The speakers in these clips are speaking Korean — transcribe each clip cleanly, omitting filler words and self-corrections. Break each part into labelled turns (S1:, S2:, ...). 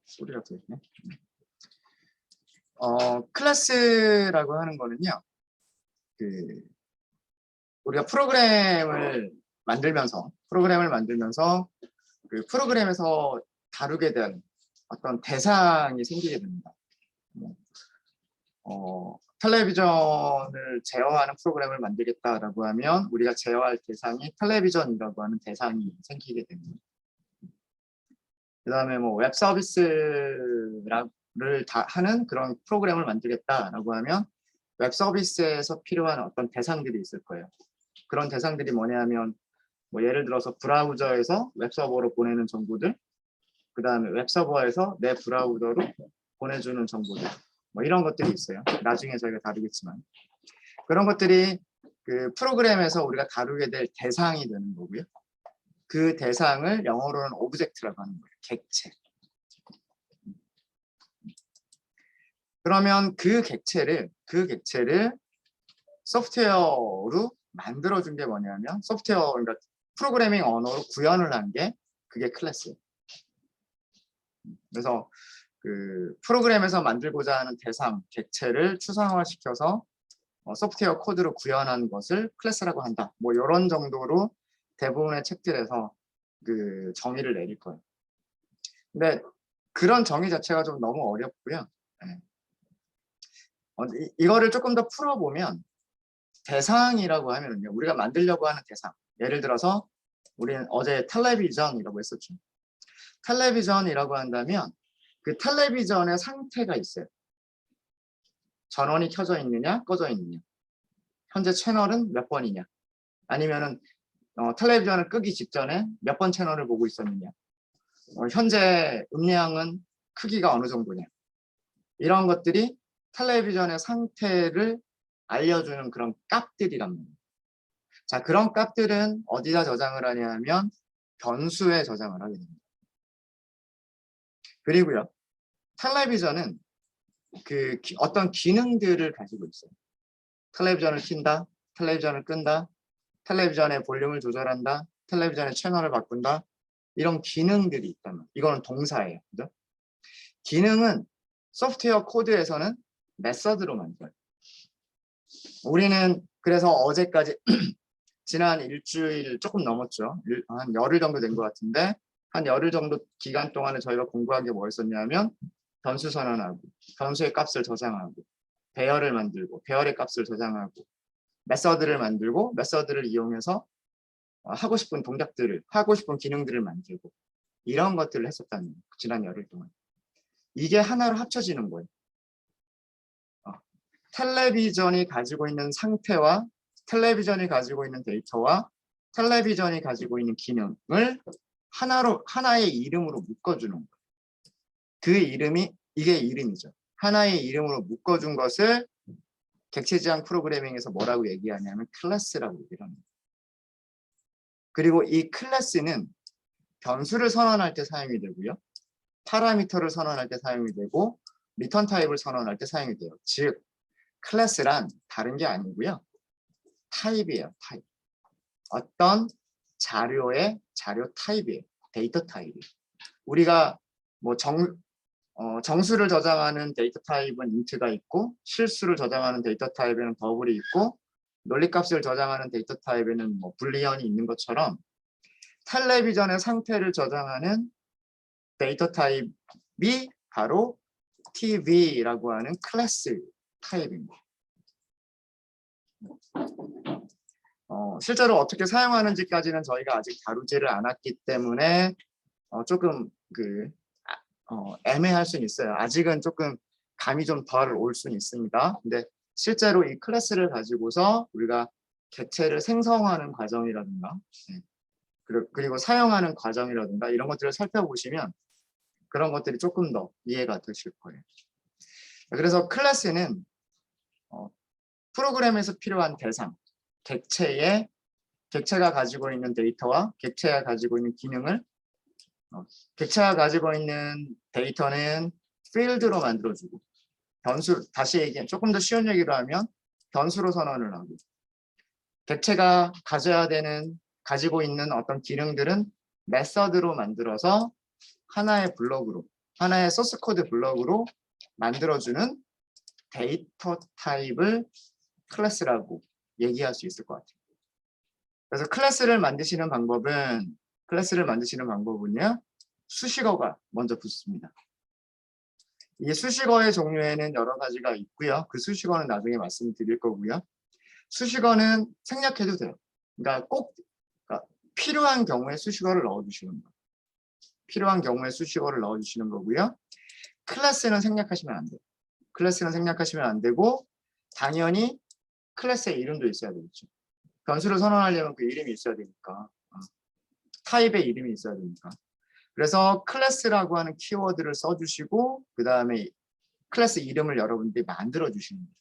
S1: 소리가 들리네. 클래스라고 하는 거는요. 우리가 프로그램을 만들면서 그 프로그램에서 다루게 된 어떤 대상이 생기게 됩니다. 텔레비전을 제어하는 프로그램을 만들겠다라고 하면 우리가 제어할 대상이 텔레비전이라고 하는 대상이 생기게 됩니다. 그 다음에 뭐 웹 서비스를 하는 그런 프로그램을 만들겠다라고 하면 웹 서비스에서 필요한 어떤 대상들이 있을 거예요. 그런 대상들이 뭐냐면 뭐 예를 들어서 브라우저에서 웹 서버로 보내는 정보들, 그 다음에 웹 서버에서 내 브라우저로 보내주는 정보들, 뭐 이런 것들이 있어요. 나중에 저희가 다루겠지만 그런 것들이 그 프로그램에서 우리가 다루게 될 대상이 되는 거고요. 그 대상을 영어로는 오브젝트라고 하는 거예요. 객체. 그러면 그 객체를 소프트웨어로 만들어준 게 뭐냐면 그러니까 프로그래밍 언어로 구현을 한 게 그게 클래스예요. 그래서 그 프로그램에서 만들고자 하는 대상, 객체를 추상화시켜서 소프트웨어 코드로 구현한 것을 클래스라고 한다. 뭐 이런 정도로 대부분의 책들에서 그 정의를 내릴 거예요. 근데 그런 정의 자체가 좀 너무 어렵고요. 네. 이거를 조금 더 풀어보면 대상이라고 하면요, 우리가 만들려고 하는 대상. 예를 들어서 우리는 어제 텔레비전이라고 했었죠. 텔레비전이라고 한다면 그 텔레비전의 상태가 있어요. 전원이 켜져 있느냐, 꺼져 있느냐. 현재 채널은 몇 번이냐. 아니면은 텔레비전을 끄기 직전에 몇 번 채널을 보고 있었느냐. 현재 음량은 크기가 어느 정도냐. 이런 것들이 텔레비전의 상태를 알려주는 그런 값들이란 말이에요. 자, 그런 값들은 어디다 저장을 하냐면 변수에 저장을 하게 됩니다. 그리고요, 텔레비전은 그 어떤 기능들을 가지고 있어요. 텔레비전을 킨다, 텔레비전을 끈다, 텔레비전의 볼륨을 조절한다, 텔레비전의 채널을 바꾼다, 이런 기능들이 있다면 이거는 동사예요. 그죠? 기능은 소프트웨어 코드에서는 메서드로 만들어요. 우리는 그래서 어제까지 지난 일주일 조금 넘었죠. 한 열흘 정도 된 것 같은데 한 열흘 정도 기간 동안에 저희가 공부한 게 뭐였었냐면 변수 선언하고 변수의 값을 저장하고 배열을 만들고 배열의 값을 저장하고 메서드를 만들고 메서드를 이용해서 하고 싶은 동작들을 하고 싶은 기능들을 만들고 이런 것들을 했었다는 거예요. 지난 열흘 동안. 이게 하나로 합쳐지는 거예요. 텔레비전이 가지고 있는 상태와 텔레비전이 가지고 있는 데이터와 텔레비전이 가지고 있는 기능을 하나의 이름으로 묶어주는 거예요. 그 이름이 이게 이름이죠. 하나의 이름으로 묶어준 것을 객체지향 프로그래밍에서 뭐라고 얘기하냐면 클래스라고 얘기를 합니다. 그리고 이 클래스는 변수를 선언할 때 사용이 되고요. 파라미터를 선언할 때 사용이 되고 리턴 타입을 선언할 때 사용이 돼요. 즉 클래스란 다른 게 아니고요. 타입이에요. 타입. 어떤 자료의 자료 타입이에요. 데이터 타입이에요. 우리가 뭐 정수를 저장하는 데이터 타입은 int가 있고 실수를 저장하는 데이터 타입에는 더블이 있고 논리값을 저장하는 데이터 타입에는 뭐 불리언이 있는 것처럼 텔레비전의 상태를 저장하는 데이터 타입이 바로 TV라고 하는 클래스 타입입니다. 실제로 어떻게 사용하는지까지는 저희가 아직 다루지를 않았기 때문에 조금 애매할 수는 있어요. 아직은 조금 감이 좀 덜 올 수는 있습니다. 근데 실제로 이 클래스를 가지고서 우리가 객체를 생성하는 과정이라든가 그리고 사용하는 과정이라든가 이런 것들을 살펴보시면 그런 것들이 조금 더 이해가 되실 거예요. 그래서 클래스는 프로그램에서 필요한 대상, 객체가 가지고 있는 데이터와 객체가 가지고 있는 기능을 객체가 가지고 있는 데이터는 필드로 만들어주고 다시 얘기하면 조금 더 쉬운 얘기로 하면 변수로 선언을 하고 객체가 가지고 있는 어떤 기능들은 메서드로 만들어서 하나의 블럭으로, 하나의 소스 코드 블럭으로 만들어주는 데이터 타입을 클래스라고 얘기할 수 있을 것 같아요. 그래서 클래스를 만드시는 방법은요, 수식어가 먼저 붙습니다. 이 수식어의 종류에는 여러 가지가 있고요. 그 수식어는 나중에 말씀드릴 거고요. 수식어는 생략해도 돼요. 그러니까 그러니까 필요한 경우에 수식어를 넣어주시는 거예요. 필요한 경우에 수식어를 넣어주시는 거고요. 클래스는 생략하시면 안 돼요. 클래스는 생략하시면 안 되고 당연히 클래스의 이름도 있어야 되겠죠. 변수를 선언하려면 그 이름이 있어야 되니까. 타입의 이름이 있어야 되니까. 그래서 클래스라고 하는 키워드를 써주시고 그 다음에 클래스 이름을 여러분들이 만들어주시는 거예요.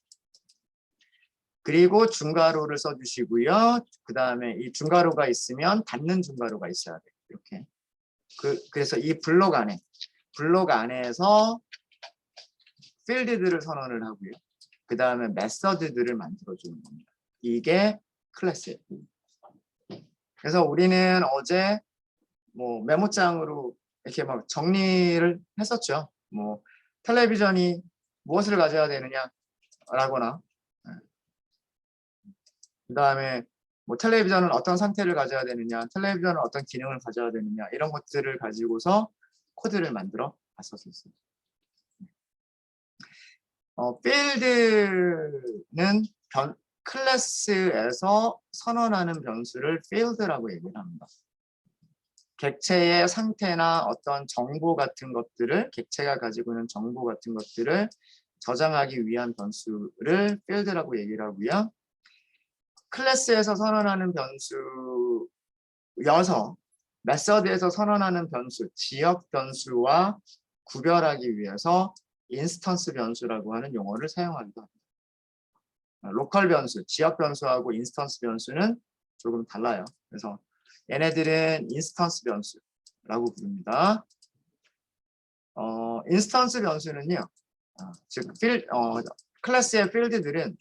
S1: 그리고 중괄호를 써주시고요. 그 다음에 이 중괄호가 있으면 닫는 중괄호가 있어야 돼요. 이렇게. 그래서 이 블록 안에서 필드들을 선언을 하고요. 그 다음에 메서드들을 만들어주는 겁니다. 이게 클래스예요. 그래서 우리는 어제 뭐 메모장으로 이렇게 막 정리를 했었죠. 뭐 텔레비전이 무엇을 가져야 되느냐라거나, 그 다음에 뭐 텔레비전은 어떤 상태를 가져야 되느냐, 텔레비전은 어떤 기능을 가져야 되느냐, 이런 것들을 가지고서 코드를 만들어 봤었어요. 필드는 클래스에서 선언하는 변수를 필드라고 얘기를 합니다. 객체의 상태나 어떤 정보 같은 것들을, 객체가 가지고 있는 정보 같은 것들을 저장하기 위한 변수를 필드라고 얘기를 하고요. 클래스에서 선언하는 변수여서 메서드에서 선언하는 변수, 지역 변수와 구별하기 위해서 인스턴스 변수라고 하는 용어를 사용하기도 합니다. 로컬 변수, 지역 변수하고 인스턴스 변수는 조금 달라요. 그래서 얘네들은 인스턴스 변수라고 부릅니다. 인스턴스 변수는요, 즉 클래스의 필드들은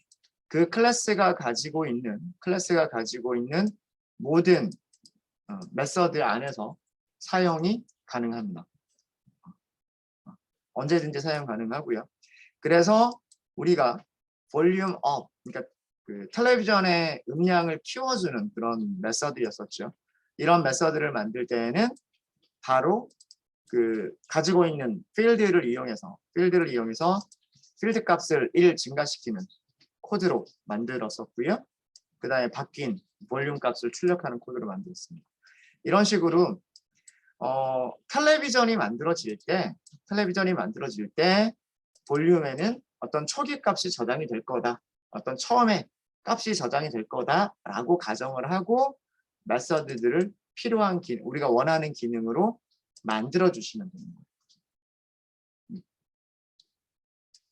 S1: 그 클래스가 가지고 있는 모든 메서드 안에서 사용이 가능합니다. 언제든지 사용 가능하고요. 그래서 우리가 볼륨 업, 그러니까 그 텔레비전의 음량을 키워주는 그런 메서드였었죠. 이런 메서드를 만들 때에는 바로 그 가지고 있는 필드를 이용해서 필드 값을 1 증가시키는 코드로 만들었었고요. 그 다음에 바뀐 볼륨 값을 출력하는 코드로 만들었습니다. 이런 식으로 텔레비전이 만들어질 때 볼륨에는 어떤 초기 값이 저장이 될 거다. 어떤 처음에 값이 저장이 될 거다라고 가정을 하고 메서드들을 필요한 우리가 원하는 기능으로 만들어 주시면 되는 거예요.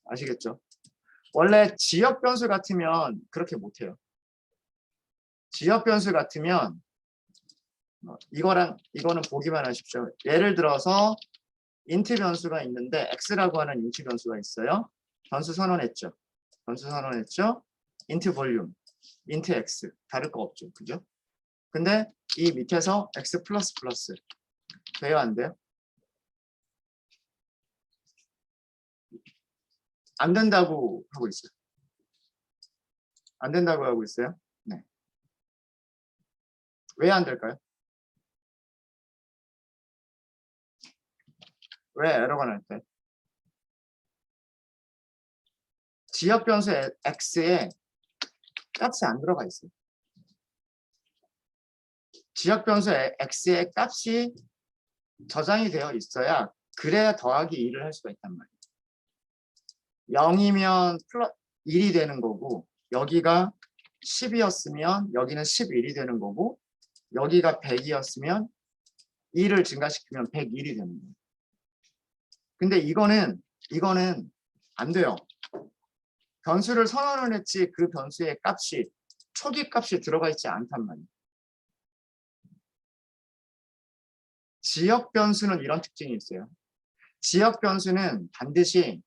S1: 아시겠죠? 원래 지역 변수 같으면 그렇게 못해요. 지역 변수 같으면 이거는 보기만 하십시오. 예를 들어서 인트 변수가 있는데 x라고 하는 인트 변수가 있어요. 변수 선언했죠. 인트 볼륨, 인트 x 다를 거 없죠. 그죠? 근데 이 밑에서 x 플러스 플러스 돼요, 안 돼요? 안 된다고 하고 있어요. 안 된다고 하고 있어요. 네. 왜 안 될까요? 왜 에러가 날 때? 지역 변수 x에 값이 안 들어가 있어요. 지역 변수 x의 값이 저장이 되어 있어야 그래야 더하기 2를 할 수가 있단 말이에요. 0이면 1이 되는 거고 여기가 10이었으면 여기는 11이 되는 거고 여기가 100이었으면 2를 증가시키면 101이 되는 거예요. 근데 이거는 안 돼요. 변수를 선언을 했지 그 변수의 값이 초기 값이 들어가 있지 않단 말이에요. 지역 변수는 이런 특징이 있어요. 지역 변수는 반드시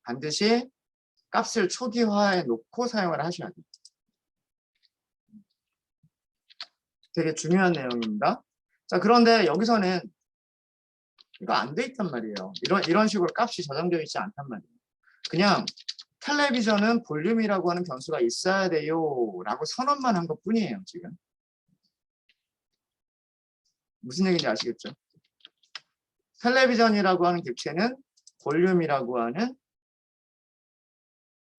S1: 값을 초기화해 놓고 사용을 하셔야 돼요. 되게 중요한 내용입니다. 자, 그런데 여기서는 이거 안 돼 있단 말이에요. 이런 식으로 값이 저장되어 있지 않단 말이에요. 그냥 텔레비전은 볼륨이라고 하는 변수가 있어야 돼요 라고 선언만 한 것뿐이에요. 지금 무슨 얘기인지 아시겠죠? 텔레비전이라고 하는 객체는 볼륨이라고 하는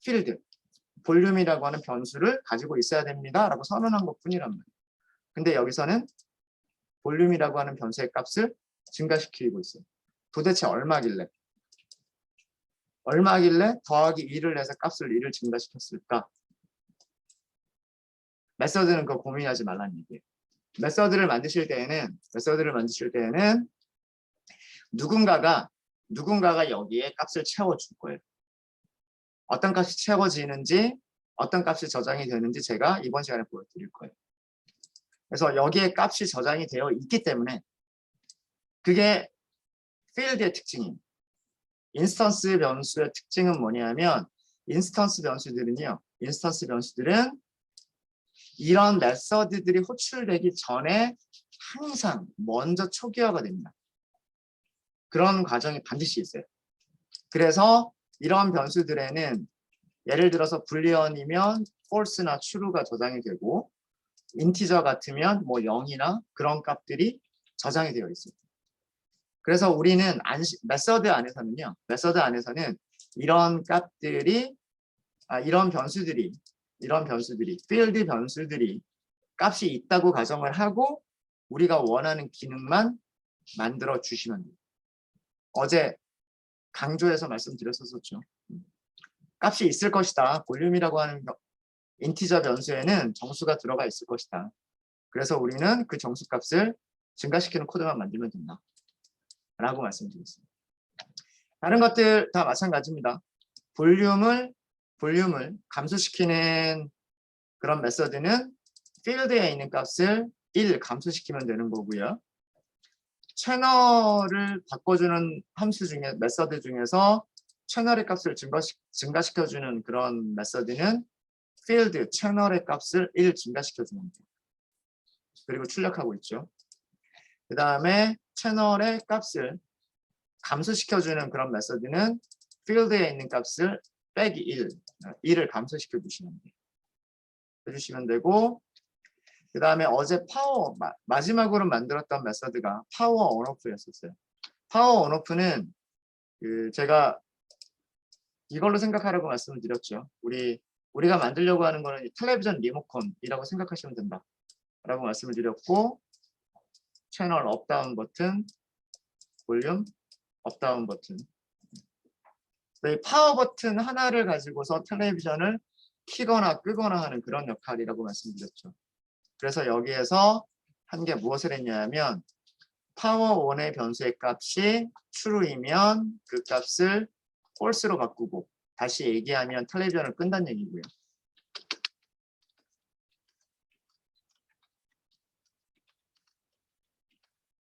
S1: 필드, 볼륨이라고 하는 변수를 가지고 있어야 됩니다 라고 선언한 것뿐이란 말이에요. 근데 여기서는 볼륨이라고 하는 변수의 값을 증가시키고 있어요. 도대체 얼마길래 더하기 2를 해서 값을 1을 증가시켰을까? 메서드는 그거 고민하지 말라는 얘기예요. 메서드를 만드실 때에는 누군가가 여기에 값을 채워줄 거예요. 어떤 값이 채워지는지, 어떤 값이 저장이 되는지 제가 이번 시간에 보여드릴 거예요. 그래서 여기에 값이 저장이 되어 있기 때문에 그게 필드의 특징이에요. 인스턴스 변수의 특징은 뭐냐면 인스턴스 변수들은 이런 메서드들이 호출되기 전에 항상 먼저 초기화가 됩니다. 그런 과정이 반드시 있어요. 그래서 이런 변수들에는 예를 들어서 불리언이면 false나 true가 저장이 되고 인티저 같으면 뭐 0이나 그런 값들이 저장이 되어 있습니다. 그래서 우리는 메서드 안에서는 이런 값들이 이런 변수들이 필드 변수들이 값이 있다고 가정을 하고 우리가 원하는 기능만 만들어 주시면 돼요. 어제 강조해서 말씀드렸었죠. 값이 있을 것이다. 볼륨이라고 하는 인티저 변수에는 정수가 들어가 있을 것이다. 그래서 우리는 그 정수 값을 증가시키는 코드만 만들면 된다. 라고 말씀드렸습니다. 다른 것들 다 마찬가지입니다. 볼륨을 감소시키는 그런 메서드는 필드에 있는 값을 1 감소시키면 되는 거고요. 채널을 바꿔주는 함수 중에 메서드 중에서 채널의 값을 증가시켜주는 그런 메서드는 필드 채널의 값을 1 증가시켜주는 거예요. 그리고 출력하고 있죠. 그 다음에 채널의 값을 감소시켜주는 그런 메서드는 필드에 있는 값을 빼기 1을 감소시켜 주시면 돼요. 해주시면 되고 그 다음에 어제 마지막으로 만들었던 메서드가 파워 온오프였었어요. 파워 온오프는 제가 이걸로 생각하라고 말씀을 드렸죠. 우리가 만들려고 하는 거는 텔레비전 리모컨이라고 생각하시면 된다 라고 말씀을 드렸고 채널 업다운 버튼, 볼륨 업다운 버튼. 이 파워 버튼 하나를 가지고서 텔레비전을 키거나 끄거나 하는 그런 역할이라고 말씀드렸죠. 그래서 여기에서 한 게 무엇을 했냐면 파워 1의 변수의 값이 true이면 그 값을 false로 바꾸고 다시 얘기하면 텔레비전을 끈다는 얘기고요.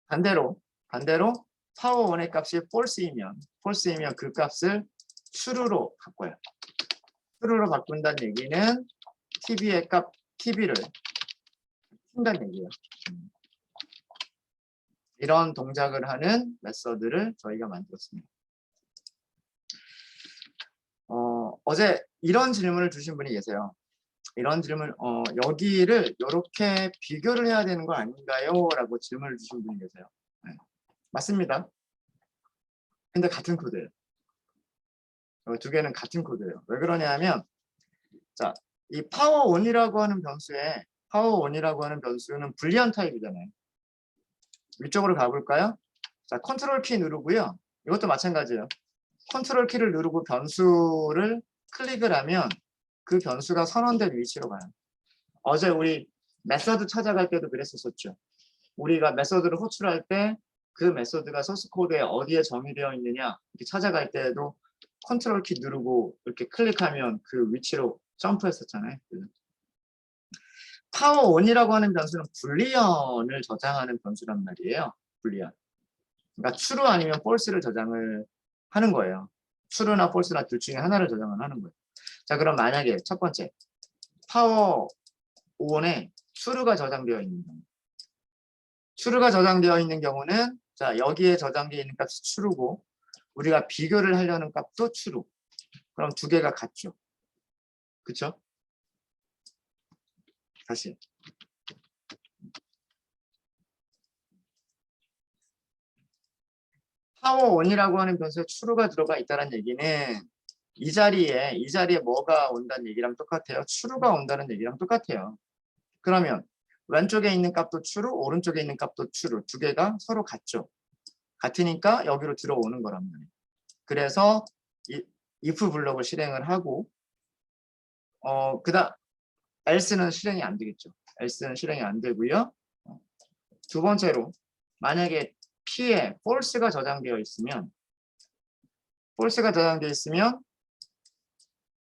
S1: 반대로 파워 1의 값이 false이면 그 값을 true로 바꿔요. true로 바꾼다는 얘기는 TV를 킨다는 얘기예요. 이런 동작을 하는 메서드를 저희가 만들었습니다. 어제 이런 질문을 주신 분이 계세요. 이런 질문, 여기를 이렇게 비교를 해야 되는 거 아닌가요? 라고 질문을 주신 분이 계세요. 네. 맞습니다. 근데 같은 코드예요. 두 개는 같은 코드예요. 왜 그러냐면, 자, 이 파워 1이라고 하는 변수는 불리한 타입이잖아요. 위쪽으로 가볼까요? 자, 컨트롤 키 누르고요. 이것도 마찬가지예요. 컨트롤 키를 누르고 변수를 클릭을 하면 그 변수가 선언된 위치로 가요. 어제 우리 메서드 찾아갈 때도 그랬었죠. 우리가 메서드를 호출할 때 그 메서드가 소스 코드에 어디에 정의되어 있느냐 이렇게 찾아갈 때에도 컨트롤 키 누르고 이렇게 클릭하면 그 위치로 점프했었잖아요. 파워 1이라고 하는 변수는 불리언을 저장하는 변수란 말이에요. 불리언. 그러니까 true 아니면 false를 저장을 하는 거예요. true나 false나 둘 중에 하나를 저장을 하는 거예요. 자, 그럼 만약에 첫 번째 파워 5원에 true가 저장되어 있는 경우. true가 저장되어 있는 경우는 자, 여기에 저장되어 있는 값이 true고 우리가 비교를 하려는 값도 true. 그럼 두 개가 같죠. 그쵸? 다시. power1이라고 하는 변수에 true가 들어가 있다는 얘기는 이 자리에 뭐가 온다는 얘기랑 똑같아요. true가 온다는 얘기랑 똑같아요. 그러면 왼쪽에 있는 값도 true, 오른쪽에 있는 값도 true. 두 개가 서로 같죠. 같으니까 여기로 들어오는 거란 말이에요. 그래서 if 블록을 실행을 하고 그다음 else는 실행이 안 되겠죠. else는 실행이 안 되고요. 두 번째로 만약에 P에 false가 저장되어 있으면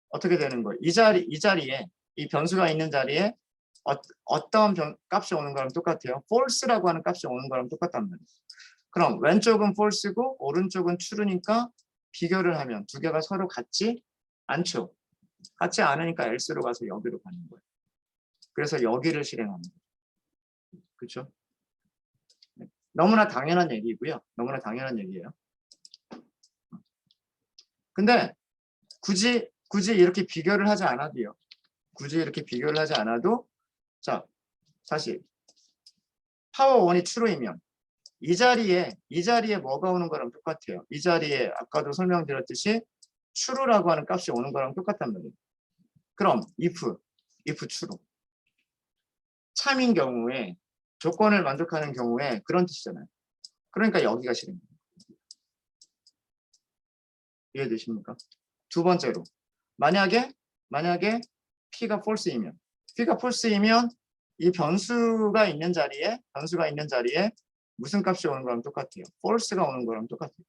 S1: 어떻게 되는 거예요? 이 자리에 이 변수가 있는 자리에 어떤 값이 오는 거랑 똑같아요. false라고 하는 값이 오는 거랑 똑같단 말이에요. 그럼 왼쪽은 false고 오른쪽은 true니까 비교를 하면 두 개가 서로 같지 않죠. 같지 않으니까 else로 가서 여기로 가는 거예요. 그래서 여기를 실행하는 거예요. 그렇죠? 네. 너무나 당연한 얘기고요. 너무나 당연한 얘기예요. 근데 굳이 이렇게 비교를 하지 않아도요. 굳이 이렇게 비교를 하지 않아도 자, 다시 power1이 true이면 이 자리에 뭐가 오는 거랑 똑같아요. 이 자리에 아까도 설명드렸듯이 true라고 하는 값이 오는 거랑 똑같단 말이에요. 그럼 if true 참인 경우에 조건을 만족하는 경우에 그런 뜻이잖아요. 그러니까 여기가 실행. 이해되십니까? 두 번째로 만약에 P가 false이면 이 변수가 있는 자리에 무슨 값이 오는 거랑 똑같아요. false가 오는 거랑 똑같아요.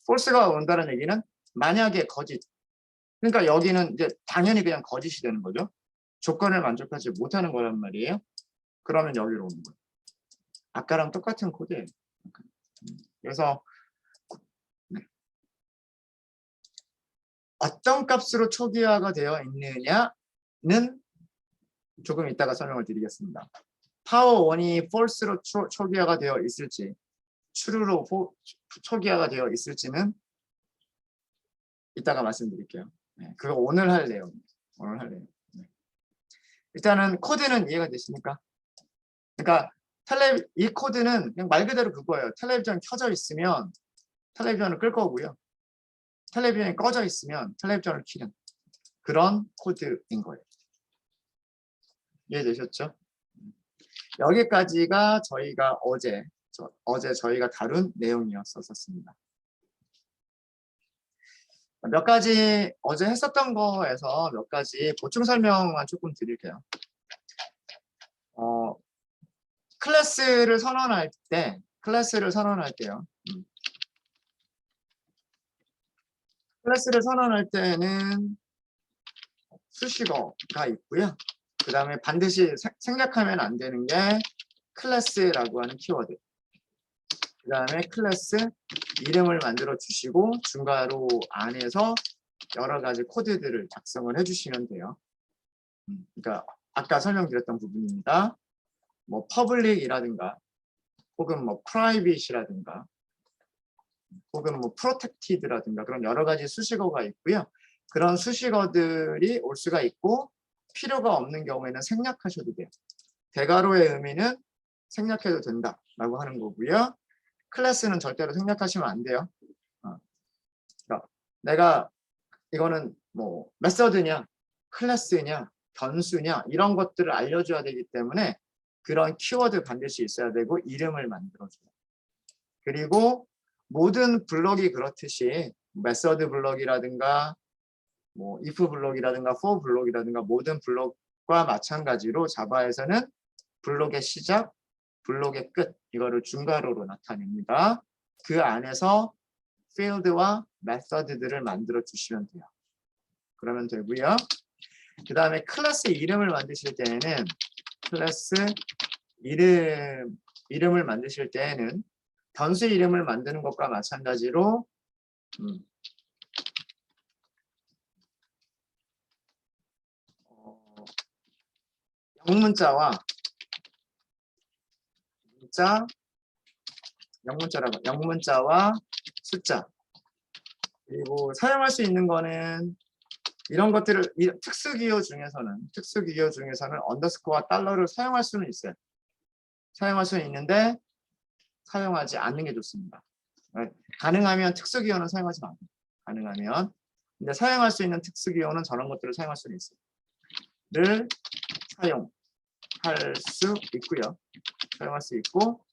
S1: false가 온다는 얘기는 만약에 거짓. 그러니까 여기는 이제 당연히 그냥 거짓이 되는 거죠. 조건을 만족하지 못하는 거란 말이에요. 그러면 여기로 오는 거예요. 아까랑 똑같은 코드예요. 그래서 어떤 값으로 초기화가 되어 있느냐는 조금 이따가 설명을 드리겠습니다. power1이 false로 초기화가 되어 있을지 true로 초기화가 되어 있을지는 이따가 말씀드릴게요. 네, 그거 오늘 할 내용. 네. 일단은 코드는 이해가 되십니까? 그러니까 이 코드는 그냥 말 그대로 그거예요. 텔레비전 켜져 있으면 텔레비전을 끌 거고요. 텔레비전이 꺼져 있으면 텔레비전을 켜는 그런 코드인 거예요. 이해되셨죠? 여기까지가 저희가 어제 저희가 다룬 내용이었었습니다. 몇 가지 어제 했었던 거에서 몇 가지 보충 설명만 조금 드릴게요. 클래스를 선언할 때요. 클래스를 선언할 때는 수식어가 있고요. 그 다음에 반드시 생략하면 안 되는 게 클래스라고 하는 키워드. 그 다음에 클래스 이름을 만들어 주시고 중괄호 안에서 여러 가지 코드들을 작성을 해주시면 돼요. 그러니까 아까 설명드렸던 부분입니다. 뭐 public이라든가 혹은 뭐 private이라든가 혹은 뭐 protected라든가 그런 여러 가지 수식어가 있고요. 그런 수식어들이 올 수가 있고 필요가 없는 경우에는 생략하셔도 돼요. 대괄호의 의미는 생략해도 된다라고 하는 거고요. 클래스는 절대로 생략하시면 안 돼요. 그러니까 내가 이거는 뭐 메서드냐, 클래스냐, 변수냐 이런 것들을 알려줘야 되기 때문에 그런 키워드 반드시 있어야 되고 이름을 만들어줘요. 그리고 모든 블럭이 그렇듯이 메서드 블럭이라든가 뭐 if 블럭이라든가 for 블럭이라든가 모든 블럭과 마찬가지로 자바에서는 블록의 시작, 블록의 끝 이거를 중괄호로 나타냅니다. 그 안에서 field와 method들을 만들어 주시면 돼요. 그러면 되고요. 그 다음에 클래스 이름을 만드실 때에는 클래스 이름을 만드실 때에는 변수 이름을 만드는 것과 마찬가지로 영문자와 문자 영문자와 숫자. 그리고 사용할 수 있는 거는 이런 것들을 특수기호 중에서는 언더스코어와 달러를 사용할 수는 있어요. 사용할 수는 있는데 사용하지 않는 게 좋습니다. 가능하면 특수기호는 사용하지 마세요. 가능하면. 근데 사용할 수 있는 특수기호는 저런 것들을 사용할 수는 있어요. 를 사용할 수 있고요. 사용할 수 있고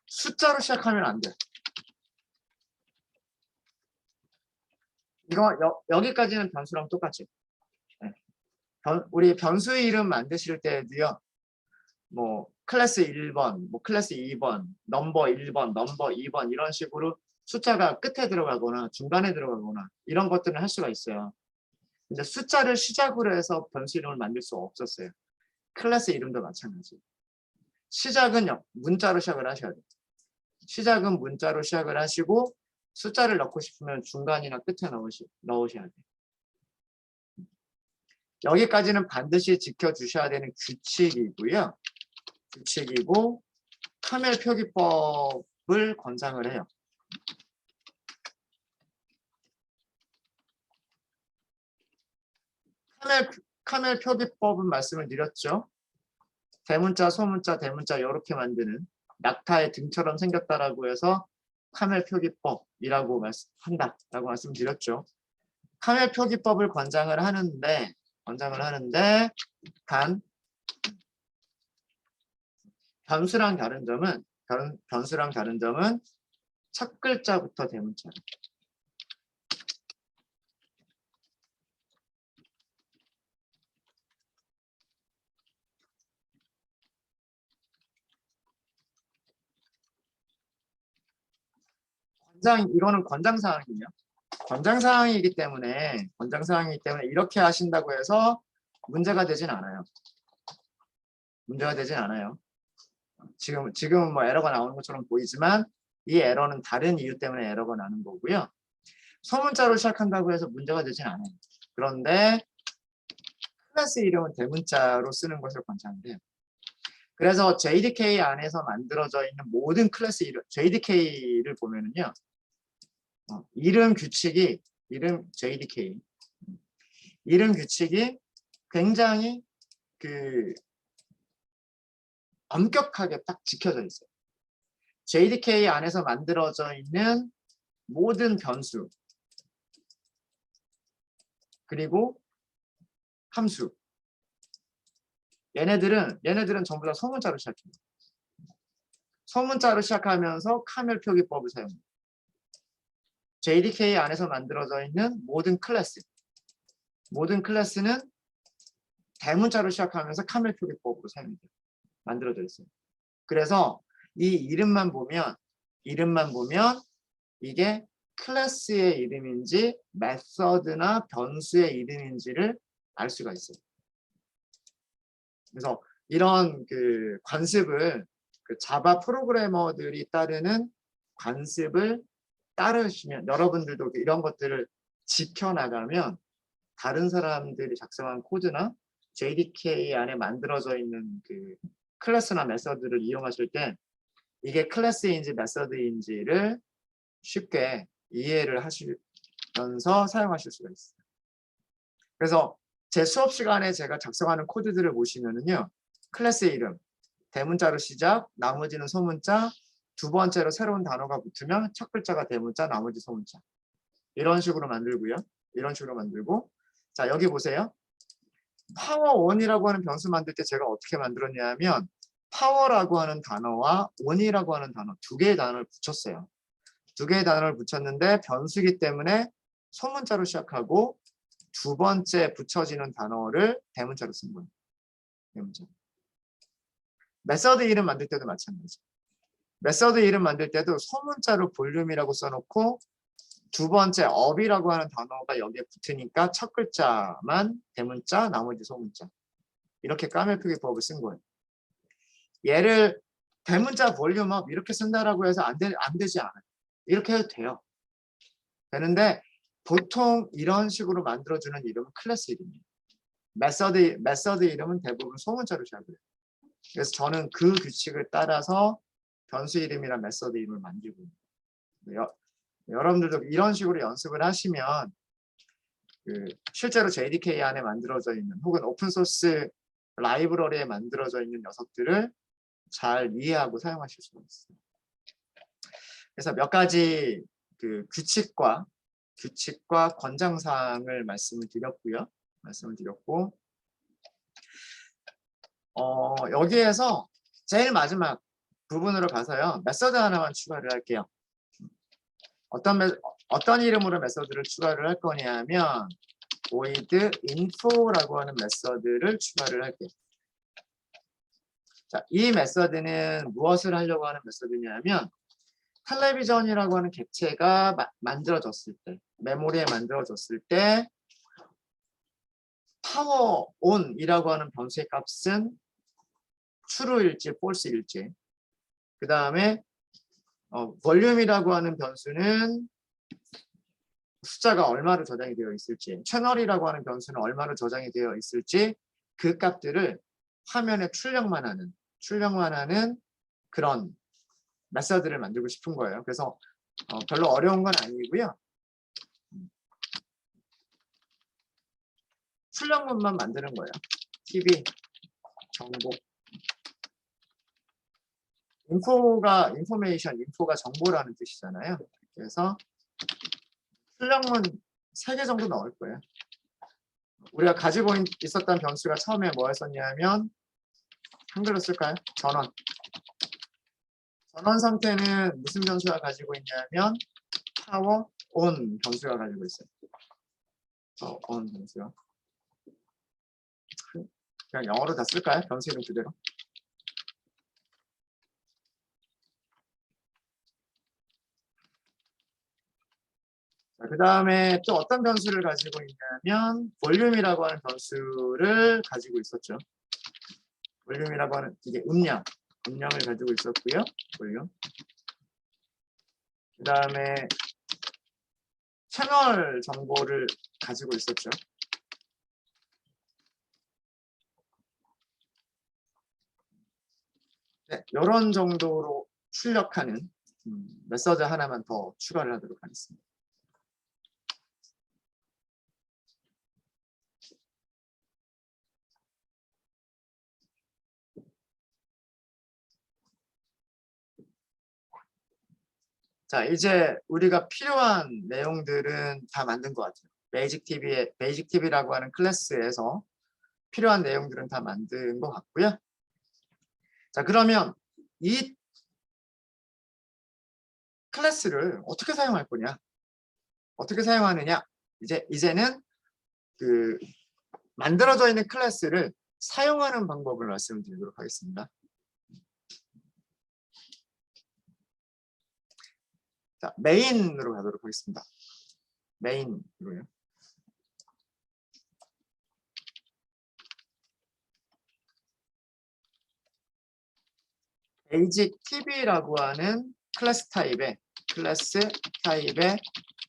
S1: 숫자로 시작하면 안 돼요. 이거 여기까지는 변수랑 똑같죠. 네. 우리 변수의 이름 만드실 때도요. 뭐 클래스 1번, 뭐 클래스 2번, 넘버 1번, 넘버 2번 이런 식으로 숫자가 끝에 들어가거나 중간에 들어가거나 이런 것들은 할 수가 있어요. 근데 숫자를 시작으로 해서 변수 이름을 만들 수 없었어요. 클래스 이름도 마찬가지. 시작은 문자로 시작을 하셔야 돼요. 시작은 문자로 시작을 하시고 숫자를 넣고 싶으면 중간이나 끝에 넣으셔야 돼요. 여기까지는 반드시 지켜주셔야 되는 규칙이고요. 규칙이고 카멜 표기법을 권장을 해요. 카멜 표기법은 말씀을 드렸죠. 대문자, 소문자, 대문자 이렇게 만드는 낙타의 등처럼 생겼다라고 해서 카멜 표기법이라고 한다라고 말씀드렸죠. 카멜 표기법을 권장을 하는데 단 변수랑 다른 점은 첫 글자부터 대문자. 이거는 권장사항이에요. 권장사항이기 때문에 이렇게 하신다고 해서 문제가 되진 않아요. 지금은 뭐 에러가 나오는 것처럼 보이지만 이 에러는 다른 이유 때문에 에러가 나는 거고요. 소문자로 시작한다고 해서 문제가 되진 않아요. 그런데 클래스 이름은 대문자로 쓰는 것을 권장을 해요. 그래서 JDK 안에서 만들어져 있는 모든 클래스 이름, JDK를 보면은요. 이름 규칙이 굉장히 엄격하게 딱 지켜져 있어요. JDK 안에서 만들어져 있는 모든 변수 그리고 함수 얘네들은 전부 다 소문자로 시작해요. 소문자로 시작하면서 카멜 표기법을 사용해요. JDK 안에서 만들어져 있는 모든 클래스는 대문자로 시작하면서 카멜 표기법으로 사용돼요. 만들어져 있어요. 그래서 이 이름만 보면 이게 클래스의 이름인지 메서드나 변수의 이름인지를 알 수가 있어요. 그래서 이런 관습을 자바 프로그래머들이 따르는 관습을 따르시면 여러분들도 이런 것들을 지켜나가면 다른 사람들이 작성한 코드나 JDK 안에 만들어져 있는 클래스나 메서드를 이용하실 때 이게 클래스인지 메서드인지를 쉽게 이해를 하시면서 사용하실 수가 있어요. 그래서 제 수업 시간에 제가 작성하는 코드들을 보시면은요. 클래스 이름, 대문자로 시작, 나머지는 소문자, 두 번째로 새로운 단어가 붙으면 첫 글자가 대문자, 나머지 소문자. 이런 식으로 만들고 자, 여기 보세요. 파워1이라고 하는 변수 만들 때 제가 어떻게 만들었냐면 파워라고 하는 단어와 on이라고 하는 단어, 두 개의 단어를 붙였어요. 두 개의 단어를 붙였는데 변수이기 때문에 소문자로 시작하고 두 번째 붙여지는 단어를 대문자로 쓴 거예요. 대문자. 메서드 이름 만들 때도 마찬가지. 메서드 이름 만들 때도 소문자로 볼륨이라고 써놓고 두 번째 업이라고 하는 단어가 여기에 붙으니까 첫 글자만 대문자, 나머지 소문자. 이렇게 까멜 표기법을 쓴 거예요. 얘를 대문자 볼륨업 이렇게 쓴다라고 해서 안 되지 않아요. 이렇게 해도 돼요. 되는데 보통 이런 식으로 만들어주는 이름은 클래스 이름이에요. 메서드 이름은 대부분 소문자로 시작을 해요. 그래서 저는 그 규칙을 따라서 변수 이름이랑 메서드 이름을 만들고 여러분들도 이런 식으로 연습을 하시면 실제로 JDK 안에 만들어져 있는 혹은 오픈소스 라이브러리에 만들어져 있는 녀석들을 잘 이해하고 사용하실 수가 있어요. 그래서 몇 가지 규칙과 권장사항을 말씀을 드렸고 여기에서 제일 마지막 부분으로 가서요. 메서드 하나만 추가를 할게요. 어떤 이름으로 메서드를 추가를 할 거냐면 void info라고 하는 메서드를 추가를 할게요. 자, 이 메서드는 무엇을 하려고 하는 메서드냐면 텔레비전이라고 하는 객체가 만들어졌을 때, 메모리에 만들어졌을 때 파워 온이라고 하는 변수의 값은 true일지 false일지, 그 다음에 볼륨이라고 하는 변수는 숫자가 얼마로 저장이 되어 있을지, 채널이라고 하는 변수는 얼마로 저장이 되어 있을지 그 값들을 화면에 출력만 하는 그런 메서드를 만들고 싶은 거예요. 그래서 별로 어려운 건 아니고요. 출력문만 만드는 거예요. TV, 정보. 인포가 정보라는 뜻이잖아요. 그래서 출력문 3개 정도 넣을 거예요. 우리가 가지고 있었던 변수가 처음에 뭐였었냐면 한글로 쓸까요? 전원. 전원 상태는 무슨 변수가 가지고 있냐면 파워 온 변수가 가지고 있어요. 온 변수요. 그냥 영어로 다 쓸까요? 변수 이름 그대로. 그 다음에 또 어떤 변수를 가지고 있냐면 볼륨이라고 하는 변수를 가지고 있었죠. 볼륨이라고 하는 이게 음량을 가지고 있었고요. 볼륨. 그 다음에 채널 정보를 가지고 있었죠. 네, 이런 정도로 출력하는 메서드 하나만 더 추가를 하도록 하겠습니다. 자, 이제 우리가 필요한 내용들은 다 만든 것 같아요. 베이직 TV라고 하는 클래스에서 필요한 내용들은 다 만든 것 같고요. 자, 그러면 이 클래스를 어떻게 사용할 거냐? 어떻게 사용하느냐? 이제는 만들어져 있는 클래스를 사용하는 방법을 말씀드리도록 하겠습니다. 자, 메인으로 가도록 하겠습니다. 메인으로요. 베이직 TV라고 하는 클래스 타입의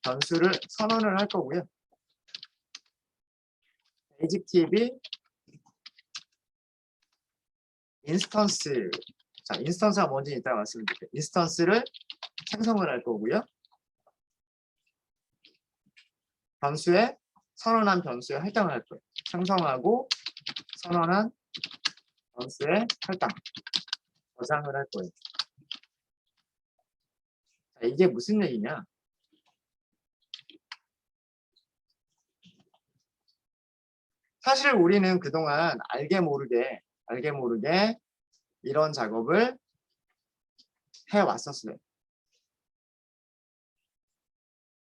S1: 변수를 선언을 할 거고요. 베이직 TV 인스턴스. 자, 인스턴스가 뭔지 이따 말씀드릴게요. 인스턴스를 생성을 할 거고요. 선언한 변수에 할당을 할 거예요. 생성하고 선언한 변수에 할당. 저장을 할 거예요. 자, 이게 무슨 얘기냐? 사실 우리는 그동안 알게 모르게 이런 작업을 해왔었어요.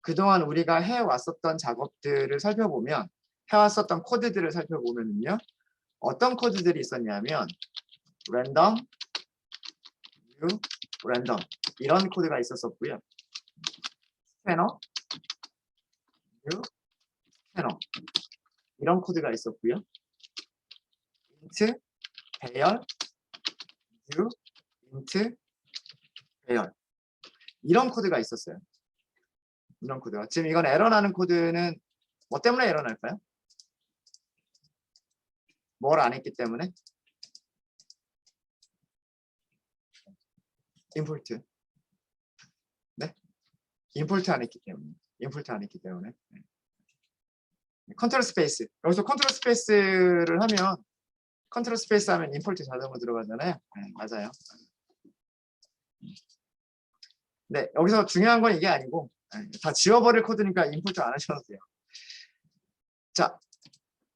S1: 그동안 우리가 해왔었던 작업들을 살펴보면, 해왔었던 코드들을 살펴보면요. 어떤 코드들이 있었냐면 랜덤, new, 랜덤 이런 코드가 있었었고요. 스캐너, new, 스캐너 이런 코드가 있었고요. int, 배열, new, int, 배열 이런 코드가 있었어요. 이런 코드가. 지금 이건 에러 나는 코드는 뭐 때문에 에러 날까요? 뭘 안 했기 때문에? 임포트. 네? 임포트 안 했기 때문에. 네. 컨트롤 스페이스. 여기서 컨트롤 스페이스를 하면 컨트롤 스페이스 하면 임포트 자동으로 들어가잖아요. 네, 맞아요. 네, 여기서 중요한 건 이게 아니고 다 지워버릴 코드니까 임포트 안 하셔도 돼요. 자,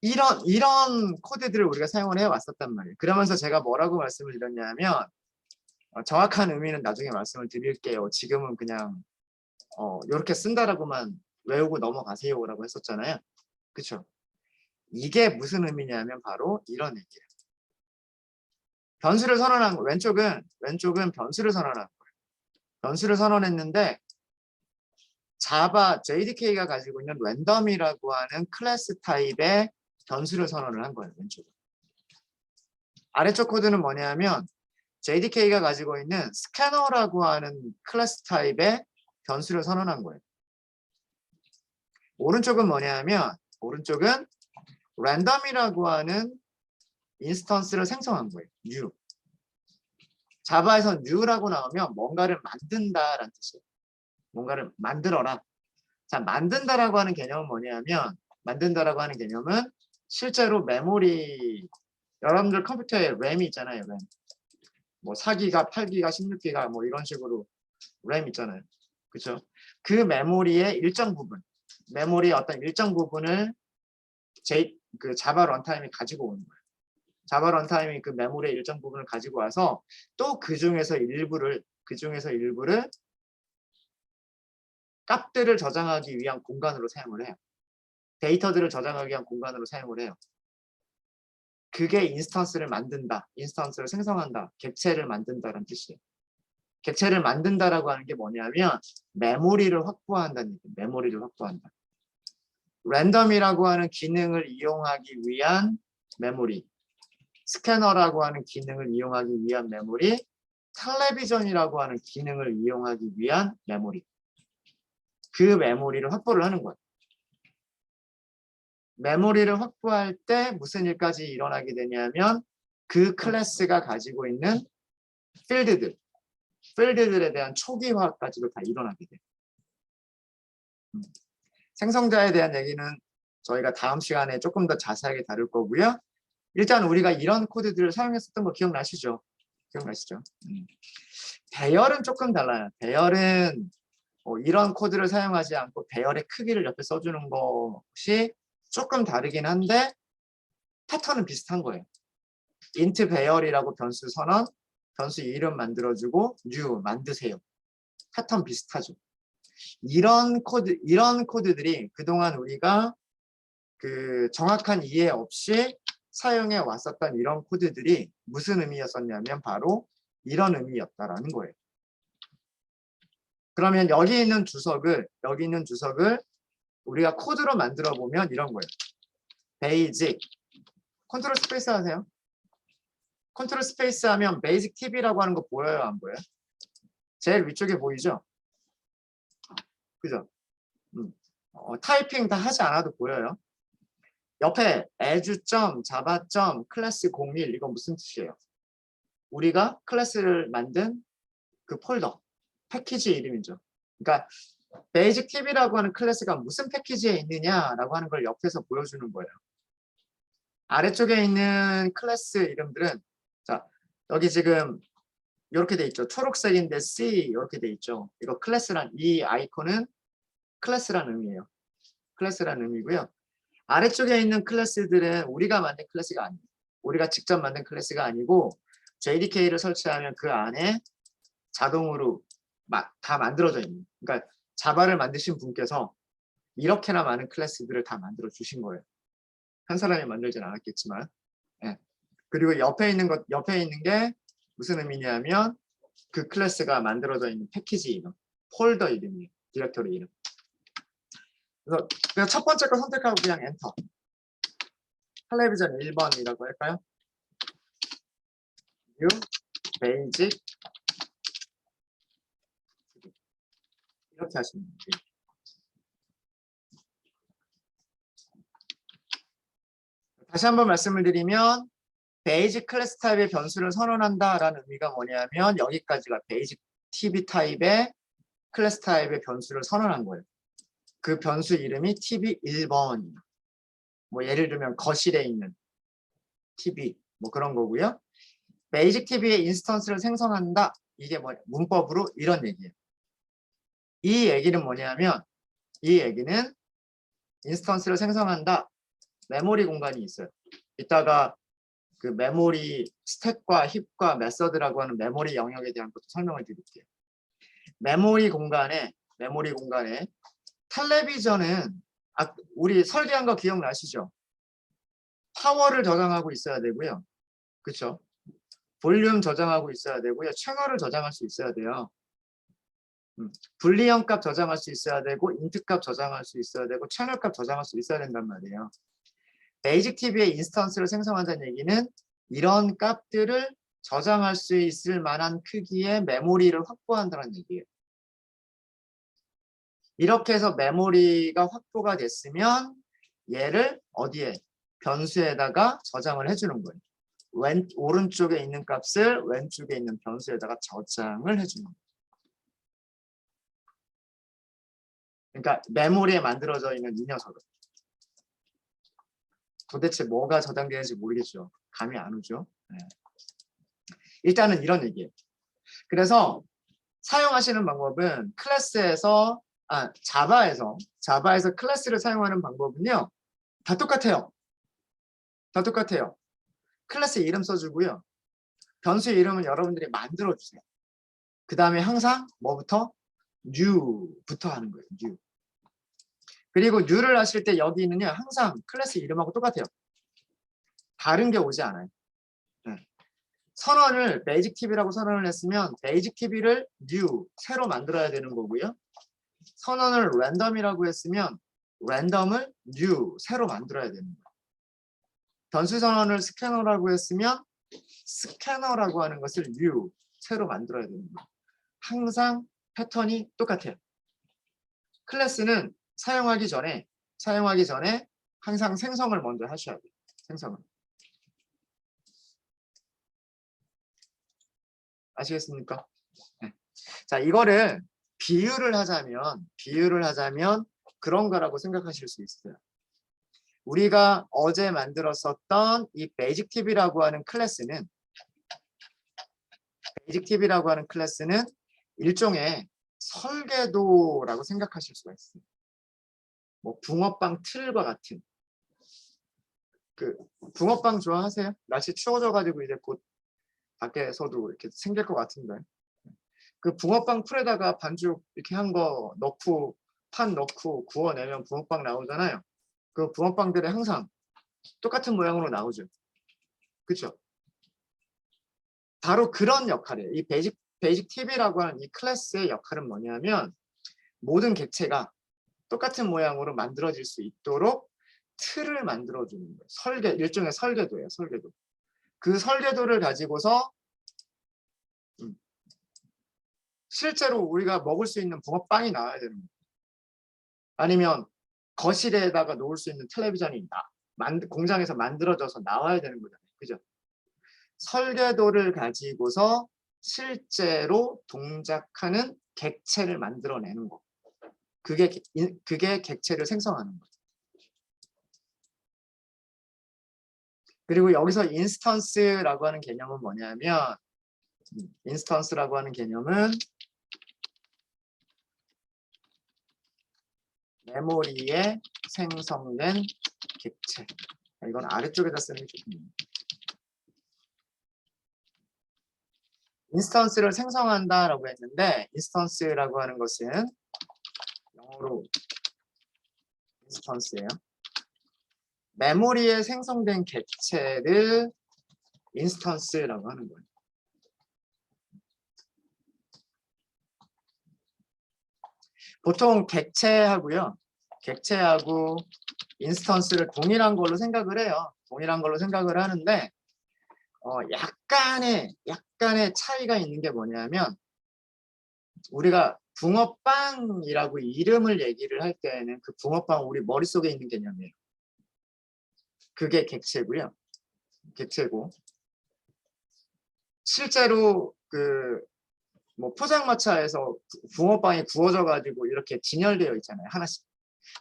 S1: 이런 코드들을 우리가 사용을 해왔었단 말이에요. 그러면서 제가 뭐라고 말씀을 드렸냐면 정확한 의미는 나중에 말씀을 드릴게요. 지금은 그냥 이렇게 쓴다라고만 외우고 넘어가세요라고 했었잖아요. 그렇죠? 이게 무슨 의미냐면 바로 이런 얘기예요. 변수를 선언한 거, 왼쪽은 변수를 선언한 거예요. 변수를 선언했는데 자바 JDK가 가지고 있는 랜덤이라고 하는 클래스 타입의 변수를 선언을 한 거예요. 왼쪽은. 아래쪽 코드는 뭐냐면 JDK가 가지고 있는 스캐너라고 하는 클래스 타입의 변수를 선언한 거예요. 오른쪽은 뭐냐면 오른쪽은 랜덤이라고 하는 인스턴스를 생성한 거예요. new. 자바에서 new라고 나오면 뭔가를 만든다라는 뜻이에요. 뭔가를 만들어라. 자, 만든다라고 하는 개념은 뭐냐면 만든다라고 하는 개념은 실제로 메모리 여러분들 컴퓨터에 램이 있잖아요. 램. 뭐 4기가, 8기가, 16기가 뭐 이런 식으로 램 있잖아요. 그렇죠? 그 메모리의 일정 부분, 메모리의 어떤 일정 부분을 그 자바 런타임이 가지고 오는 거예요. 자바 런타임이 그 메모리의 일정 부분을 가지고 와서 또 그 중에서 일부를 값들을 저장하기 위한 공간으로 사용을 해요. 데이터들을 저장하기 위한 공간으로 사용을 해요. 그게 인스턴스를 만든다, 인스턴스를 생성한다, 객체를 만든다라는 뜻이에요. 객체를 만든다라고 하는 게 뭐냐면 메모리를 확보한다는 얘기예요. 메모리를 확보한다. 랜덤이라고 하는 기능을 이용하기 위한 메모리, 스캐너라고 하는 기능을 이용하기 위한 메모리, 텔레비전이라고 하는 기능을 이용하기 위한 메모리. 그 메모리를 확보를 하는 거예요. 메모리를 확보할 때 무슨 일까지 일어나게 되냐면 그 클래스가 가지고 있는 필드들에 대한 초기화까지도 다 일어나게 돼요. 생성자에 대한 얘기는 저희가 다음 시간에 조금 더 자세하게 다룰 거고요. 일단 우리가 이런 코드들을 사용했었던 거 기억나시죠? 배열은 조금 달라요. 배열은 이런 코드를 사용하지 않고 배열의 크기를 옆에 써주는 것이 조금 다르긴 한데 패턴은 비슷한 거예요. int 배열이라고 변수 선언, 변수 이름 만들어주고 new 만드세요. 패턴 비슷하죠. 이런 코드들이 그동안 우리가 그 정확한 이해 없이 사용해 왔었던 이런 코드들이 무슨 의미였었냐면 바로 이런 의미였다라는 거예요. 그러면 여기 있는 주석을 우리가 코드로 만들어 보면 이런 거예요. 베이직 컨트롤 스페이스 하세요. 컨트롤 스페이스 하면 베이직 TV라고 하는 거 보여요, 안 보여요? 제일 위쪽에 보이죠? 그죠? 타이핑 다 하지 않아도 보여요. 옆에 edu.java.class01 이건 무슨 뜻이에요? 우리가 클래스를 만든 그 폴더, 패키지 이름이죠. 그러니까 베이직 TV라고 하는 클래스가 무슨 패키지에 있느냐라고 하는 걸 옆에서 보여주는 거예요. 아래쪽에 있는 클래스 이름들은 자 여기 지금 이렇게 돼 있죠. 초록색인데 C 이렇게 돼 있죠. 이거 클래스란 이 아이콘은 클래스란 의미예요. 클래스란 의미고요. 아래쪽에 있는 클래스들은 우리가 만든 클래스가 아니에요. 우리가 직접 만든 클래스가 아니고 JDK를 설치하면 그 안에 자동으로 다 만들어져 있는. 그러니까 자바를 만드신 분께서 이렇게나 많은 클래스들을 다 만들어 주신 거예요. 한 사람이 만들진 않았겠지만. 네. 그리고 옆에 있는 게 무슨 의미냐면 그 클래스가 만들어져 있는 패키지 이름, 폴더 이름이에요. 디렉토리 이름. 그래서 그냥 첫 번째 거 선택하고 그냥 엔터. 텔레비전 1번이라고 할까요? new basic 이렇게 하시면 돼요. 다시 한번 말씀을 드리면 베이직 클래스 타입의 변수를 선언한다라는 의미가 뭐냐면 여기까지가 베이직 TB 타입의 클래스 타입의 변수를 선언한 거예요. 그 변수 이름이 TB1번이에요. 뭐 예를 들면 거실에 있는 TB 뭐 그런 거고요. 베이직 TB의 인스턴스를 생성한다. 이게 뭐 문법으로 이런 얘기예요. 이 얘기는 뭐냐면 이 얘기는 인스턴스를 생성한다. 메모리 공간이 있어요. 이따가 그 메모리 스택과 힙과 메서드라고 하는 메모리 영역에 대한 것도 설명을 드릴게요. 메모리 공간에 텔레비전은 우리 설계한 거 기억나시죠? 파워를 저장하고 있어야 되고요. 그렇죠? 볼륨 저장하고 있어야 되고요. 채널을 저장할 수 있어야 돼요. 불리형 값 저장할 수 있어야 되고 인트 값 저장할 수 있어야 되고 채널 값 저장할 수 있어야 된단 말이에요. 베이직 TV의 인스턴스를 생성한다는 얘기는 이런 값들을 저장할 수 있을 만한 크기의 메모리를 확보한다는 얘기예요. 이렇게 해서 메모리가 확보가 됐으면 얘를 어디에? 변수에다가 저장을 해주는 거예요. 오른쪽에 있는 값을 왼쪽에 있는 변수에다가 저장을 해주는 거예요. 그러니까 메모리에 만들어져 있는 이 녀석은 도대체 뭐가 저장되는지 모르겠죠. 감이 안 오죠. 네. 일단은 이런 얘기예요. 그래서 사용하시는 방법은 클래스에서 자바에서 클래스를 사용하는 방법은요. 다 똑같아요. 클래스 이름 써주고요. 변수의 이름은 여러분들이 만들어주세요. 그 다음에 항상 뭐부터? new부터 하는 거예요. new. 그리고 new를 하실 때 여기는요. 항상 클래스 이름하고 똑같아요. 다른 게 오지 않아요. 네. 선언을 베이직 TV라고 선언을 했으면 베이직 TV를 new, 새로 만들어야 되는 거고요. 선언을 랜덤이라고 했으면 랜덤을 new, 새로 만들어야 되는 거예요. 변수 선언을 스캐너라고 했으면 스캐너라고 하는 것을 new, 새로 만들어야 되는 거예요. 항상 패턴이 똑같아요. 클래스는 사용하기 전에 항상 생성을 먼저 하셔야 돼요. 생성을. 아시겠습니까? 네. 자, 이거를 비유를 하자면 그런 거라고 생각하실 수 있어요. 우리가 어제 만들었었던 이 베이직 TV라고 하는 클래스는 일종의 설계도라고 생각하실 수가 있어요. 뭐 붕어빵 틀과 같은. 그 붕어빵 좋아하세요? 날씨 추워져가지고 이제 곧 밖에서도 이렇게 생길 것 같은데. 그 붕어빵 풀에다가 반죽 이렇게 한 거 넣고 판 넣고 구워내면 붕어빵 나오잖아요. 그 붕어빵들이 항상 똑같은 모양으로 나오죠. 그렇죠? 바로 그런 역할이에요. 이 베이직 TV라고 하는 이 클래스의 역할은 뭐냐면 모든 객체가 똑같은 모양으로 만들어질 수 있도록 틀을 만들어주는 거예요. 일종의 설계도예요. 설계도. 그 설계도를 가지고서 실제로 우리가 먹을 수 있는 붕어빵이 나와야 되는 거예요. 아니면 거실에다가 놓을 수 있는 텔레비전이 공장에서 만들어져서 나와야 되는 거잖아요. 그죠? 설계도를 가지고서 실제로 동작하는 객체를 만들어내는 거. 그게 객체를 생성하는 거죠. 그리고 여기서 인스턴스라고 하는 개념은 뭐냐면 메모리에 생성된 객체. 이건 아래쪽에다 쓰는 게 좋습니다. 인스턴스를 생성한다라고 했는데 인스턴스라고 하는 것은 영어로 인스턴스예요. 메모리에 생성된 객체를 인스턴스라고 하는 거예요. 보통 객체하고 인스턴스를 동일한 걸로 생각을 해요. 동일한 걸로 생각을 하는데 약간의 차이가 있는 게 뭐냐면 우리가 붕어빵이라고 이름을 얘기를 할 때는 그 붕어빵 우리 머릿속에 있는 개념이에요. 그게 객체고요. 객체고 실제로 뭐 포장마차에서 붕어빵이 구워져 가지고 이렇게 진열되어 있잖아요. 하나씩.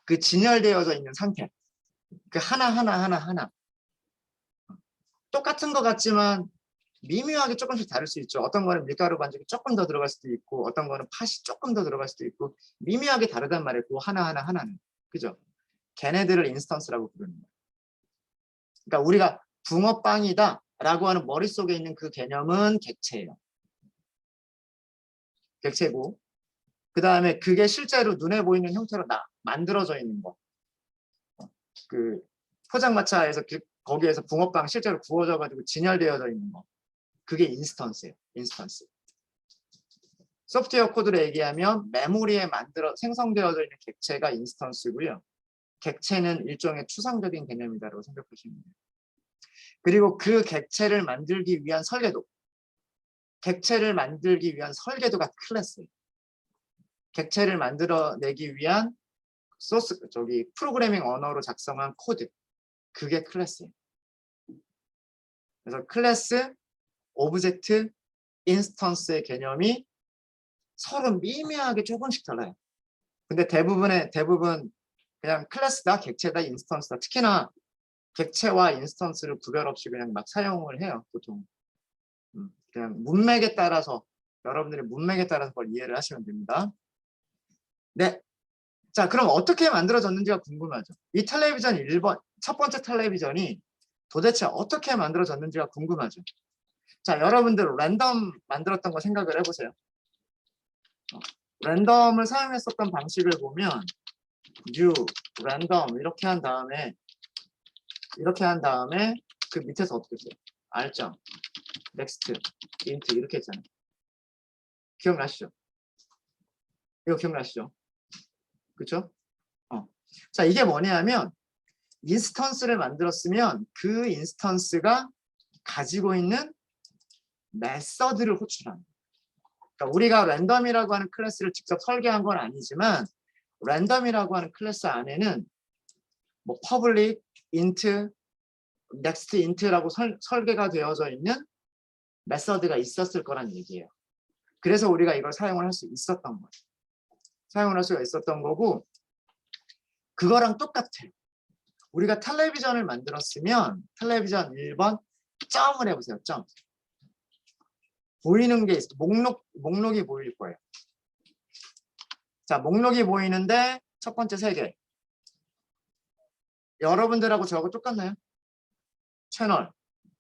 S1: 그 진열되어져 있는 상태. 그 하나 똑같은 것 같지만 미묘하게 조금씩 다를 수 있죠. 어떤 거는 밀가루 반죽이 조금 더 들어갈 수도 있고 어떤 거는 팥이 조금 더 들어갈 수도 있고 미묘하게 다르단 말이에요. 그 하나는. 그죠? 걔네들을 인스턴스라고 부르는 거예요. 그러니까 우리가 붕어빵이다 라고 하는 머릿속에 있는 그 개념은 객체예요. 객체고 그 다음에 그게 실제로 눈에 보이는 형태로 만들어져 있는 거. 그 포장마차에서 거기에서 붕어빵 실제로 구워져 가지고 진열되어져 있는 거. 그게 인스턴스예요. 인스턴스. 소프트웨어 코드로 얘기하면 메모리에 생성되어져 있는 객체가 인스턴스고요. 객체는 일종의 추상적인 개념이다라고 생각하시면 돼요. 그리고 그 객체를 만들기 위한 설계도. 객체를 만들기 위한 설계도가 클래스예요. 객체를 만들어내기 위한 프로그래밍 언어로 작성한 코드. 그게 클래스예요. 그래서 클래스, 오브젝트, 인스턴스의 개념이 서로 미묘하게 조금씩 달라요. 근데 대부분 그냥 클래스다, 객체다, 인스턴스다. 특히나 객체와 인스턴스를 구별 없이 그냥 막 사용을 해요, 보통. 그냥 문맥에 따라서, 여러분들의 문맥에 따라서 그걸 이해를 하시면 됩니다. 네. 자, 그럼 어떻게 만들어졌는지가 궁금하죠. 이 텔레비전 1번, 첫 번째 텔레비전이 도대체 어떻게 만들어졌는지가 궁금하죠. 자, 여러분들 랜덤 만들었던 거 생각을 해보세요. 랜덤을 사용했었던 방식을 보면 new, 랜덤 이렇게 한 다음에 그 밑에서 어떻게 써요? 알점, next, int 이렇게 했잖아요. 기억나시죠? 이거 기억나시죠? 그렇죠? 자, 이게 뭐냐면 인스턴스를 만들었으면 그 인스턴스가 가지고 있는 메서드를 호출합니다. 그러니까 우리가 랜덤이라고 하는 클래스를 직접 설계한 건 아니지만 랜덤이라고 하는 클래스 안에는 뭐 public, int, next int라고 설계가 되어져 있는 메서드가 있었을 거란 얘기예요. 그래서 우리가 이걸 사용을 할 수 있었던 거예요. 사용을 할 수가 있었던 거고 그거랑 똑같아요. 우리가 텔레비전을 만들었으면 텔레비전 1번 점을 해보세요. 점. 보이는 게 있어. 목록이 보일 거예요. 자, 목록이 보이는데 첫 번째 3개. 여러분들하고 저하고 똑같나요? 채널,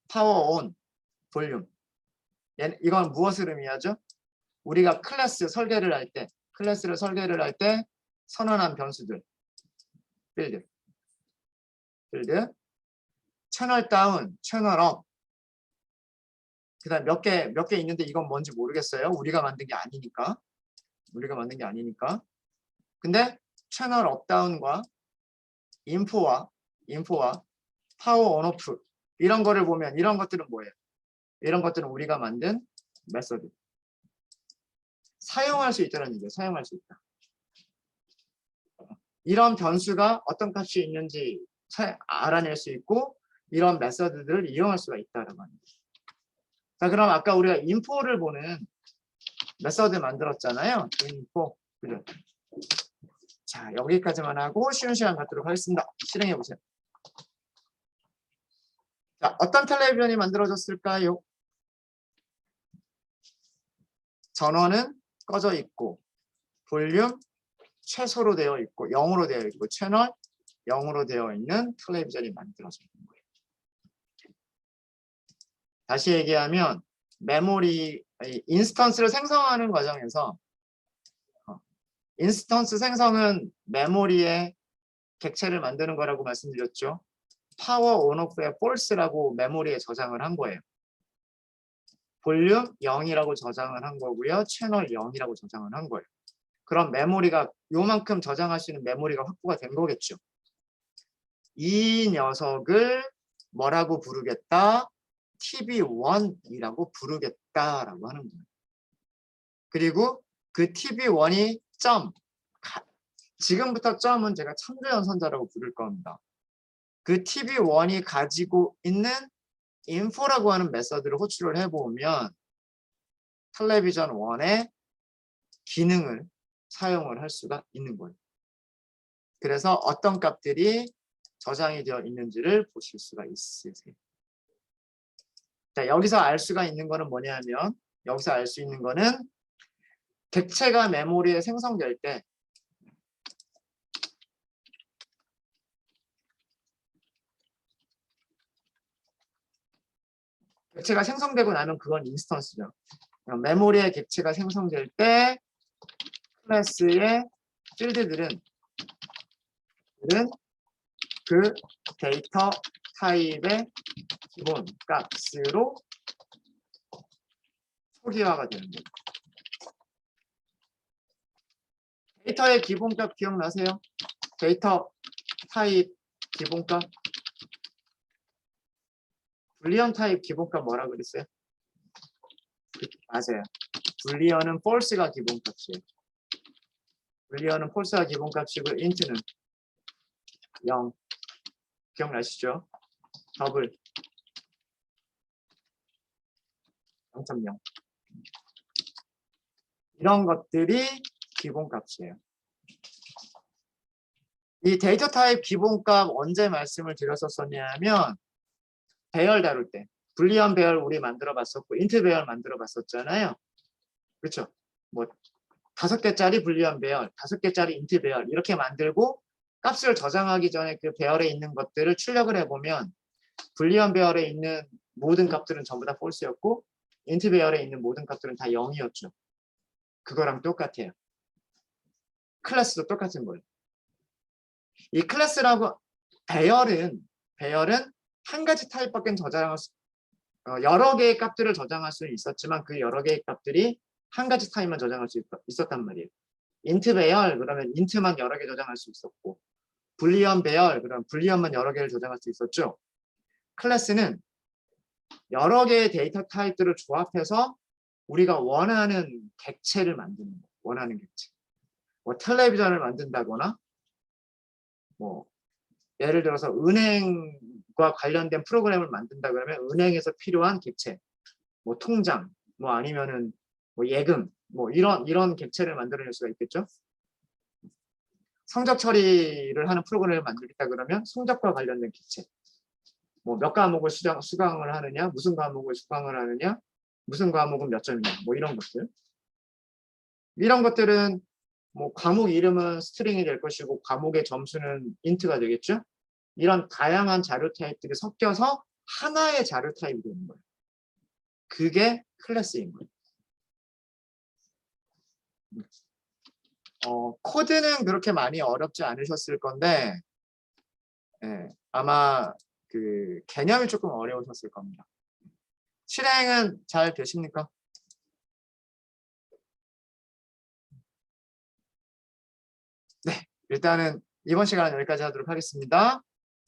S1: 파워 온, 볼륨. 이건 무엇을 의미하죠? 우리가 클래스를 설계를 할 때 선언한 변수들. 필드. 채널 다운, 채널 업. 그다음 몇 개 있는데 이건 뭔지 모르겠어요. 우리가 만든 게 아니니까. 근데 채널 업 다운과 인포와 파워 온 오프 이런 거를 보면 이런 것들은 뭐예요? 이런 것들은 우리가 만든 메서드. 사용할 수 있다는 얘기예요. 사용할 수 있다. 이런 변수가 어떤 값이 있는지 알아낼 수 있고 이런 메서드들을 이용할 수가 있다는 겁니다. 자, 그럼 아까 우리가 인포를 보는 메서드 만들었잖아요. 인포. 그죠? 자, 여기까지만 하고 쉬운 시간 갖도록 하겠습니다. 실행해 보세요. 자, 어떤 텔레비전이 만들어졌을까요? 전원은 꺼져 있고 볼륨 최소로 되어 있고 0으로 되어 있고 채널 0으로 되어 있는 텔레비전이 만들어져 있는 거예요. 다시 얘기하면 메모리 인스턴스를 생성하는 과정에서 인스턴스 생성은 메모리에 객체를 만드는 거라고 말씀드렸죠. 파워 온오프의 false라고 메모리에 저장을 한 거예요. 볼륨 0이라고 저장을 한 거고요. 채널 0이라고 저장을 한 거예요. 그럼 메모리가 요만큼 저장할 수 있는 메모리가 확보가 된 거겠죠. 이 녀석을 뭐라고 부르겠다? TV1이라고 부르겠다라고 하는 거예요. 그리고 그 TV1이 점, 지금부터 점은 제가 참조연선자라고 부를 겁니다. 그 TV1이 가지고 있는 info라고 하는 메서드를 호출을 해보면 텔레비전 1의 기능을 사용을 할 수가 있는 거예요. 그래서 어떤 값들이 저장이 되어 있는지를 보실 수가 있으세요. 자, 여기서 알 수가 있는 거는 뭐냐면, 여기서 알 수 있는 거는 객체가 메모리에 생성될 때 객체가 생성되고 나면 그건 인스턴스죠. 메모리에 객체가 생성될 때 클래스의 필드들은 그 데이터 타입의 기본 값으로 초기화가 되는 거예요. 데이터의 기본값 기억나세요? 데이터 타입 기본값, 불리언 타입 기본값 뭐라 그랬어요? 맞아요. 불리언은 false가 기본값이에요. 불리언은 false가 기본값이고 int는 0. 기억나시죠? 더블 0.0. 이런 것들이 기본값이에요. 이 데이터 타입 기본값 언제 말씀을 드렸었냐면 배열 다룰 때 불리언 배열 우리 만들어 봤었고 인트 배열 만들어 봤었잖아요. 그렇죠? 뭐 5개짜리 불리언 배열, 5개짜리 인트 배열 이렇게 만들고 값을 저장하기 전에 그 배열에 있는 것들을 출력을 해보면 불리언 배열에 있는 모든 값들은 전부 다 false였고 인트 배열에 있는 모든 값들은 다 0이었죠. 그거랑 똑같아요. 클래스도 똑같은 거예요. 이 클래스라고 배열은 한 가지 타입밖에 저장할 수 여러 개의 값들을 저장할 수는 있었지만 그 여러 개의 값들이 한 가지 타입만 저장할 수 있었단 말이에요. 인트 배열 그러면 인트만 여러 개 저장할 수 있었고 불리언 배열 그러면 불리언만 여러 개를 저장할 수 있었죠. 클래스는 여러 개의 데이터 타입들을 조합해서 우리가 원하는 객체를 만드는 거예요. 원하는 객체. 뭐 텔레비전을 만든다거나 뭐 예를 들어서 은행과 관련된 프로그램을 만든다 그러면 은행에서 필요한 객체, 뭐 통장, 뭐 아니면은 뭐 예금, 뭐 이런 객체를 만들어낼 수가 있겠죠. 성적 처리를 하는 프로그램을 만들겠다 그러면 성적과 관련된 객체, 뭐 몇 과목을 수강을 하느냐, 무슨 과목을 수강을 하느냐, 무슨 과목은 몇 점이냐, 뭐 이런 것들. 이런 것들은 뭐 과목 이름은 스트링이 될 것이고 과목의 점수는 인트가 되겠죠. 이런 다양한 자료 타입들이 섞여서 하나의 자료 타입이 되는 거예요. 그게 클래스인 거예요. 코드는 그렇게 많이 어렵지 않으셨을 건데 아마 그 개념이 조금 어려우셨을 겁니다. 실행은 잘 되십니까? 네, 일단은 이번 시간은 여기까지 하도록 하겠습니다.